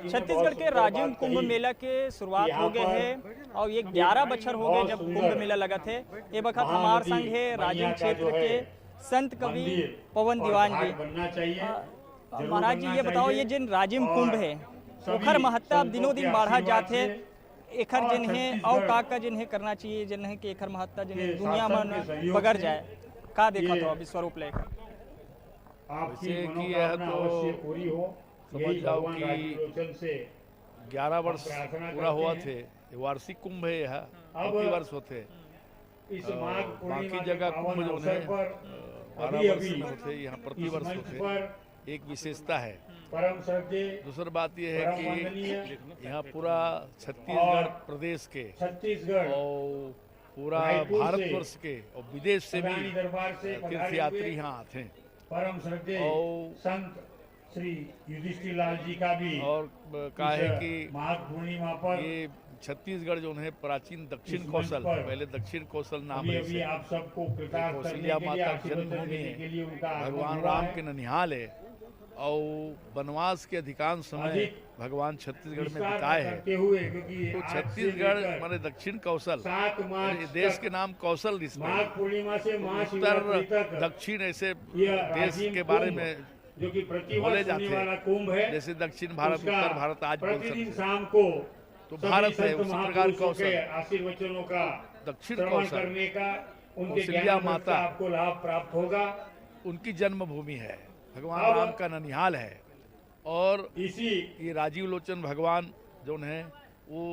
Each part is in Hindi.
छत्तीसगढ़ के राजिम कुंभ मेला के शुरुआत हो गए है और ये 11 बछर हो गए जब कुंभ मेला लगा थे। ये वक्त हमार संग है राजिम क्षेत्र के संत कवि पवन दीवान जी। महाराज जी, ये बताओ, ये जिन राजिम कुंभ है ओखर महत्ता अब दिनों दिन बढ़ा जाते, एखर जिन्हें और का जिन्हें करना चाहिए, जिन्हें कि एखर महत्ता जिन्हें दुनिया में बगर जाए, का देखा तो अभी स्वरूप लेकर जैसे कि यह तो समझ जाओ कि 11 वर्ष पूरा हुआ थे। ये वार्षिक कुंभ है, यह प्रति वर्ष होते। बाकी जगह कुंभ जो है 12 वर्ष में होते, यहाँ प्रति वर्ष होते। एक विशेषता है। दूसरी बात यह है कि यहाँ पूरा छत्तीसगढ़ प्रदेश के और पूरा भारतवर्ष के और विदेश से भी तीर्थ यात्री यहाँ आते हैं। परम श्रद्धेय संत श्री युधिष्ठिर लाल जी का भी और कहा है कि माघ पूर्णिमा पर ये छत्तीसगढ़ जो है प्राचीन दक्षिण कौशल, पहले दक्षिण कौशल नाम अभी आप सबको कौशल्या माता जन्मभूमि है, भगवान राम के ननिहाल है और वनवास के अधिकांश समय भगवान छत्तीसगढ़ में बिताए हैं। तो छत्तीसगढ़ माने दक्षिण कौशल, देश के नाम कौशल उत्तर दक्षिण ऐसे देश के बारे में बोले जाते हैं। जैसे दक्षिण भारत, उत्तर भारत आज बोल सकते तो भारत है उसी प्रकार कौशल आशीर्वचनों का दक्षिण कौशल कौशल्या माता आपको लाभ प्राप्त होगा। उनकी जन्मभूमि है, भगवान राम का ननिहाल है। और इसी ये राजीव लोचन भगवान जो है वो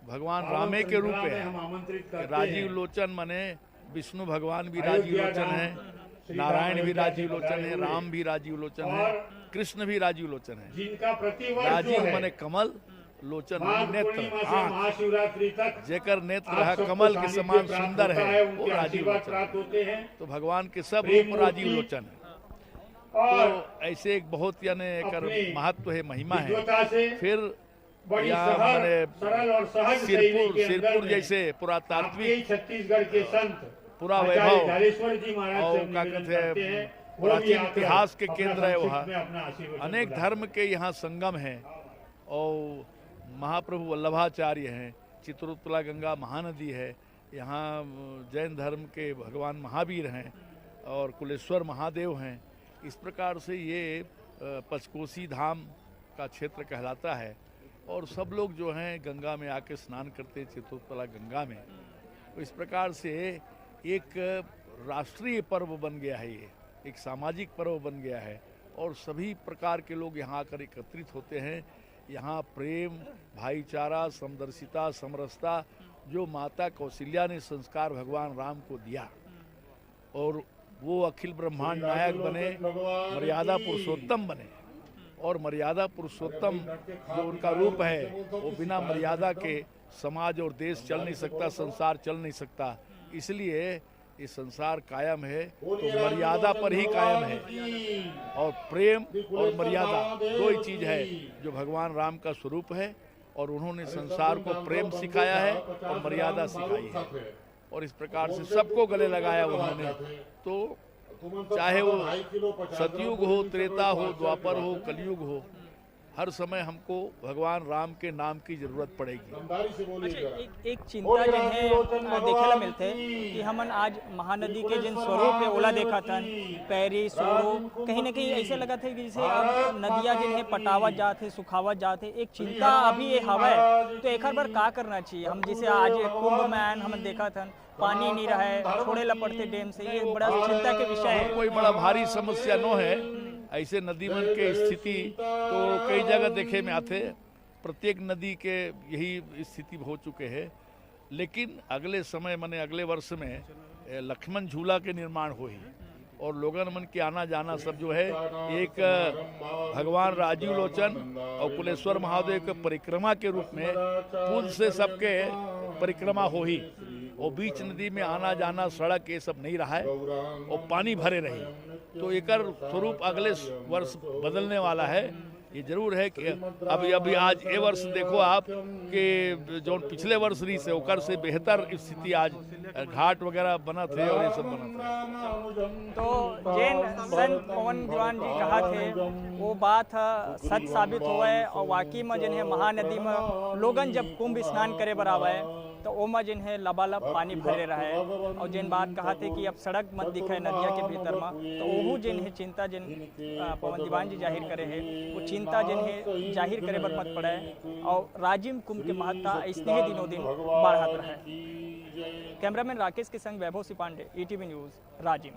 भगवान रामे के रूप में हम आमंत्रित करते हैं। राजीव लोचन माने विष्णु भगवान भी राजीव लोचन है, नारायण भी राजीव लोचन है, राम भी राजीव लोचन है, कृष्ण भी राजीव लोचन है। जिनका प्रतिवर्ष राजीव माने कमल, लोचन नेत्र, महाशिवरात्रि तक जेकर नेत्र रहा कमल के समान सुंदर है वो राजीव लोचन। तो भगवान के सब रूप राजीव लोचन है। तो ऐसे एक बहुत यानी एक महत्व है, महिमा है। फिर सिरपुर जैसे पुरातात्विक छत्तीसगढ़ के संत पूरा वैभव और क्या कहते हैं प्राचीन इतिहास के केंद्र है। वहाँ अनेक धर्म के यहाँ संगम है और महाप्रभु वल्लभाचार्य हैं, चित्रोत्पला गंगा महानदी है, यहाँ जैन धर्म के भगवान महावीर हैं और कुलेश्वर महादेव हैं। इस प्रकार से ये पंचकोसी धाम का क्षेत्र कहलाता है और सब लोग जो हैं गंगा में आके स्नान करते हैं, चित्रोत्पला गंगा में। तो इस प्रकार से एक राष्ट्रीय पर्व बन गया है, ये एक सामाजिक पर्व बन गया है और सभी प्रकार के लोग यहाँ आकर एकत्रित होते हैं। यहाँ प्रेम, भाईचारा, समदर्शिता, समरसता जो माता कौशल्या ने संस्कार भगवान राम को दिया और वो अखिल ब्रह्मांड नायक बने, मर्यादा पुरुषोत्तम बने। और मर्यादा पुरुषोत्तम जो उनका रूप है वो बिना मर्यादा के समाज और देश चल नहीं सकता, संसार चल नहीं सकता। इसलिए ये संसार कायम है तो मर्यादा पर ही कायम है और प्रेम और मर्यादा दो ही चीज है जो भगवान राम का स्वरूप है और उन्होंने संसार को प्रेम सिखाया है और मर्यादा सिखाई है और इस प्रकार से सबको गले लगाया उन्होंने। तो चाहे वो सतयुग हो, त्रेता हो, द्वापर हो, कलयुग हो, हर समय हमको भगवान राम के नाम की जरूरत पड़ेगी। अच्छा, एक चिंता जिन्हें देखेला मिलते कि हमन आज महानदी के जिन स्वरूप है ओला देखा था, पैरी सोरो कहीं न कहीं ऐसे लगा था कि जैसे अब नदियाँ जिन्हें पटावत जाते, सुखावत जाते, एक चिंता अभी ये हवा है। तो एक बार का करना चाहिए हम, जैसे आज कुंभ में हमने देखा था पानी नहीं रहा है, छोड़े ला पड़ते डैम से, ये बड़ा चिंता के विषय है। कोई बड़ा भारी समस्या न है। ऐसे नदी मन के स्थिति तो कई जगह देखे में आते, प्रत्येक नदी के यही स्थिति हो चुके हैं। लेकिन अगले समय माने अगले वर्ष में लक्ष्मण झूला के निर्माण हो ही और लोगन मन के आना जाना सब जो है एक भगवान राजीव लोचन और कुलेश्वर महादेव के परिक्रमा के रूप में पुल से सबके परिक्रमा हो ही और बीच नदी में आना जाना सड़क ये सब नहीं रहा है और पानी भरे रही। तो एक स्वरूप अगले वर्ष बदलने वाला है ये जरूर है कि अभी आज ये वर्ष देखो आप कि जो पिछले वर्ष रही से ओकर से बेहतर स्थिति आज घाट वगैरह बना थे और ये सब बना थे। तो जैन संत पवन दीवान जी कहा थे वो बात सच साबित हुआ और वाकई में जिन्हें महानदी में लोगन जब कुंभ स्नान करे बराबर है तो ओमा जिन्हें लबालब पानी भरे रहा है और जिन बात कहा थे कि अब सड़क मत दिखे नदिया के भीतर में तो वह जिन्हें चिंता जिन पवन दीवान जी जाहिर करे है वो चिंता जिन्हें जाहिर करे बर मत पड़े और राजिम कुंभ के महत्ता ऐसे दिनों दिन बढ़त रहे। कैमरामैन राकेश के संग वैभव सिपांडे, ETV न्यूज़, राजिम।